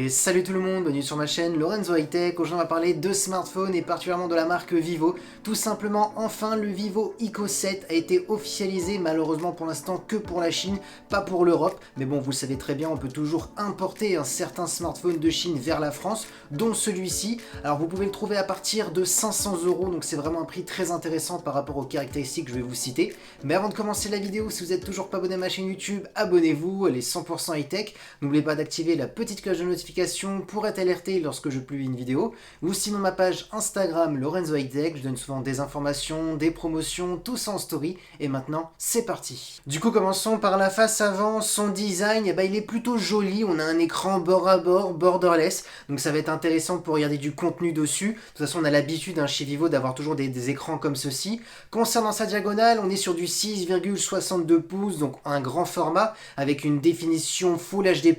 Et salut tout le monde, bienvenue sur ma chaîne Lorenzo High Tech. Aujourd'hui on va parler de smartphones et particulièrement de la marque Vivo. Tout simplement, enfin le Vivo Eco 7 a été officialisé, malheureusement pour l'instant que pour la Chine, pas pour l'Europe. Mais bon, vous le savez très bien, on peut toujours importer un certain smartphone de Chine vers la France, dont celui-ci. Alors vous pouvez le trouver à partir de 500 €, donc c'est vraiment un prix très intéressant par rapport aux caractéristiques que je vais vous citer. Mais avant de commencer la vidéo, si vous n'êtes toujours pas abonné à ma chaîne YouTube, abonnez-vous, elle est 100% high tech. N'oubliez pas d'activer la petite cloche de notification pour être alerté lorsque je publie une vidéo, ou sinon ma page Instagram Lorenzo High Tech, je donne souvent des informations, des promotions, tout ça en story, et maintenant c'est parti. Du coup commençons par la face avant, son design, il est plutôt joli, on a un écran bord à bord, borderless, donc ça va être intéressant pour regarder du contenu dessus. De toute façon on a l'habitude chez Vivo d'avoir toujours des écrans comme ceci. Concernant sa diagonale, on est sur du 6,62 pouces, donc un grand format, avec une définition Full HD+.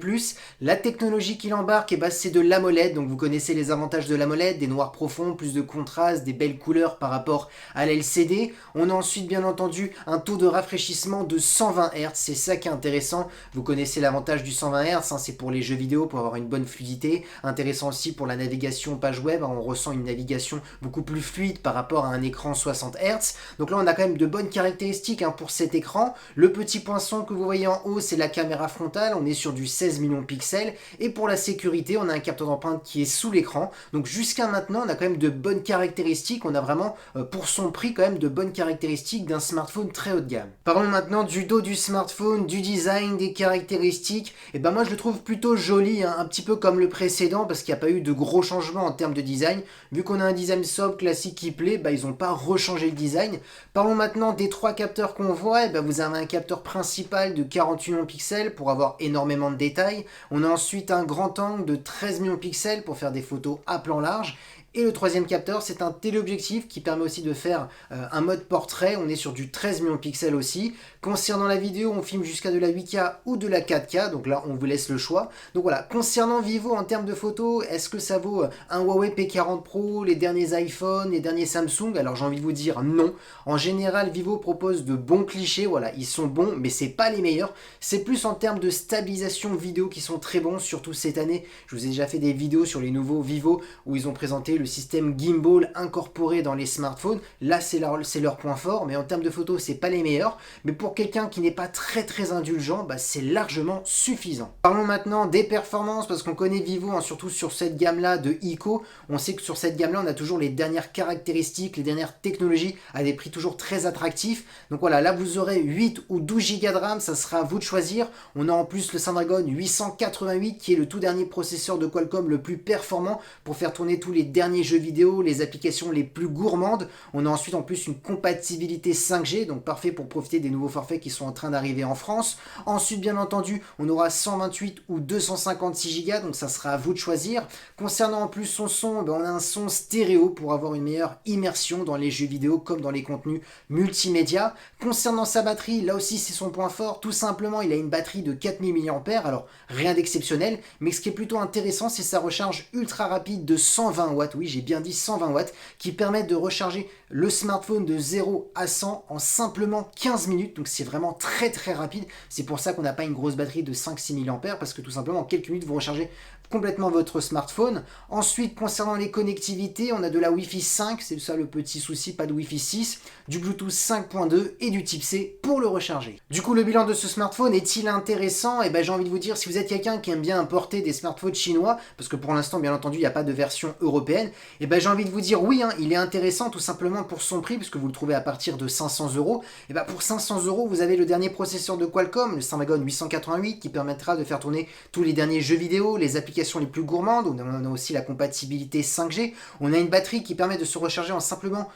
La technologie qu'il embarque, c'est de l'AMOLED, donc vous connaissez les avantages de l'AMOLED, des noirs profonds, plus de contraste, des belles couleurs par rapport à l'LCD. On a ensuite bien entendu un taux de rafraîchissement de 120 Hz, c'est ça qui est intéressant. Vous connaissez l'avantage du 120 Hz, c'est pour les jeux vidéo, pour avoir une bonne fluidité. Intéressant aussi pour la navigation page web, on ressent une navigation beaucoup plus fluide par rapport à un écran 60 Hz. Donc là on a quand même de bonnes caractéristiques pour cet écran. Le petit poinçon que vous voyez en haut, c'est la caméra frontale, on est sur du 16 millions de pixels. Et pour la sécurité, on a un capteur d'empreinte qui est sous l'écran. Donc jusqu'à maintenant, on a quand même de bonnes caractéristiques. On a vraiment, pour son prix, quand même de bonnes caractéristiques d'un smartphone très haut de gamme. Parlons maintenant du dos du smartphone, du design, des caractéristiques. Et moi, je le trouve plutôt joli, un petit peu comme le précédent, parce qu'il n'y a pas eu de gros changements en termes de design. Vu qu'on a un design sobre, classique qui plaît, ils n'ont pas rechangé le design. Parlons maintenant des trois capteurs qu'on voit. Vous avez un capteur principal de 48 millions de pixels pour avoir énormément de détails. On a ensuite un grand angle de 13 millions de pixels pour faire des photos à plan large. Et le troisième capteur, c'est un téléobjectif qui permet aussi de faire un mode portrait. On est sur du 13 millions de pixels aussi. Concernant la vidéo, on filme jusqu'à de la 8K ou de la 4K. Donc là, on vous laisse le choix. Donc voilà, concernant Vivo en termes de photos, est-ce que ça vaut un Huawei P40 Pro, les derniers iPhone, les derniers Samsung? Alors j'ai envie de vous dire non. En général, Vivo propose de bons clichés. Voilà, ils sont bons, mais c'est pas les meilleurs. C'est plus en termes de stabilisation vidéo qui sont très bons, surtout cette année. Je vous ai déjà fait des vidéos sur les nouveaux Vivo où ils ont présenté le système gimbal incorporé dans les smartphones. Là, c'est leur point fort, mais en termes de photos, c'est pas les meilleurs. Mais pour quelqu'un qui n'est pas très indulgent, c'est largement suffisant. Parlons maintenant des performances, parce qu'on connaît Vivo, surtout sur cette gamme-là de Eco. On sait que sur cette gamme-là, on a toujours les dernières caractéristiques, les dernières technologies à des prix toujours très attractifs. Donc voilà, là vous aurez 8 ou 12 Go de RAM, ça sera à vous de choisir. On a en plus le Snapdragon 888 qui est le tout dernier processeur de Qualcomm le plus performant pour faire tourner tous les derniers jeux vidéo, les applications les plus gourmandes. On a ensuite en plus une compatibilité 5G, donc parfait pour profiter des nouveaux forfaits qui sont en train d'arriver en France. Ensuite, bien entendu, on aura 128 ou 256 Go, donc ça sera à vous de choisir. Concernant en plus son son, on a un son stéréo pour avoir une meilleure immersion dans les jeux vidéo comme dans les contenus multimédia. Concernant sa batterie, là aussi c'est son point fort, tout simplement il a une batterie de 4000 mAh, alors rien d'exceptionnel, mais ce qui est plutôt intéressant c'est sa recharge ultra rapide de 120 watts, oui j'ai bien dit 120 watts, qui permet de recharger le smartphone de 0 à 100 en simplement 15 minutes, donc c'est vraiment très rapide. C'est pour ça qu'on n'a pas une grosse batterie de 5-6 mAh, parce que tout simplement en quelques minutes vous rechargez complètement votre smartphone. Ensuite, concernant les connectivités, on a de la Wi-Fi 5, c'est ça le petit souci, pas de Wi-Fi 6, du Bluetooth 5.2 et du type C pour le recharger. Du coup, le bilan de ce smartphone est-il intéressant? J'ai envie de vous dire, si vous êtes quelqu'un qui aime bien importer des smartphones chinois, parce que pour l'instant, bien entendu, il n'y a pas de version européenne, j'ai envie de vous dire oui, il est intéressant tout simplement pour son prix, puisque vous le trouvez à partir de 500 €. Pour 500 €, vous avez le dernier processeur de Qualcomm, le Snapdragon 888, qui permettra de faire tourner tous les derniers jeux vidéo, les applications les plus gourmandes. On a aussi la compatibilité 5G. On a une batterie qui permet de se recharger en simplement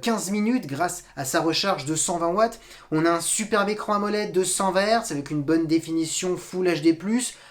15 minutes grâce à sa recharge de 120 watts. On a un superbe écran AMOLED de 120 Hz avec une bonne définition Full HD+,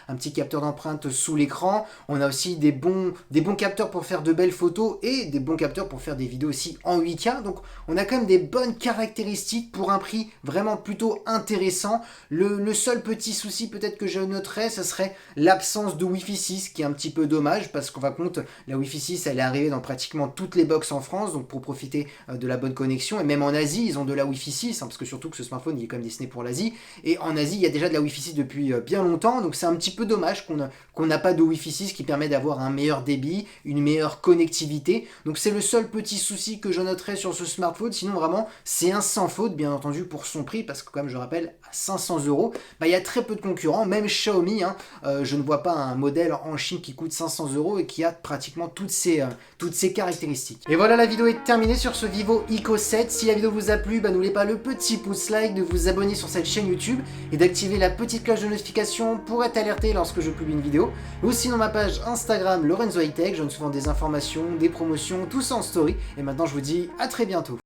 un petit capteur d'empreinte sous l'écran. On a aussi des bons capteurs pour faire de belles photos et des bons capteurs pour faire des vidéos aussi en 8K. Donc on a quand même des bonnes caractéristiques pour un prix vraiment plutôt intéressant. Le seul petit souci peut-être que je noterais, ce serait l'absence de Wi-Fi 6, qui est un petit peu dommage parce qu'en fin de compte, la Wi-Fi 6 elle est arrivée dans pratiquement toutes les box en France, donc pour profiter de la bonne connexion, et même en Asie, ils ont de la Wi-Fi 6, hein, parce que surtout que ce smartphone, il est quand même destiné pour l'Asie, et en Asie, il y a déjà de la Wi-Fi 6 depuis bien longtemps, donc c'est un petit peu dommage qu'on n'a pas de Wi-Fi 6 qui permet d'avoir un meilleur débit, une meilleure connectivité, donc c'est le seul petit souci que je noterai sur ce smartphone, sinon vraiment, c'est un sans faute, bien entendu, pour son prix, parce que comme je rappelle, à 500 €, il y a très peu de concurrents, même Xiaomi, hein, je ne vois pas un modèle en Chine qui coûte 500 € et qui a pratiquement toutes ces caractéristiques. Et voilà, la vidéo est terminée sur ce Vivo Eco 7. Si la vidéo vous a plu, n'oubliez pas le petit pouce like, de vous abonner sur cette chaîne YouTube et d'activer la petite cloche de notification pour être alerté lorsque je publie une vidéo. Ou sinon ma page Instagram Lorenzo High Tech, je donne souvent des informations, des promotions, tout ça en story. Et maintenant je vous dis à très bientôt.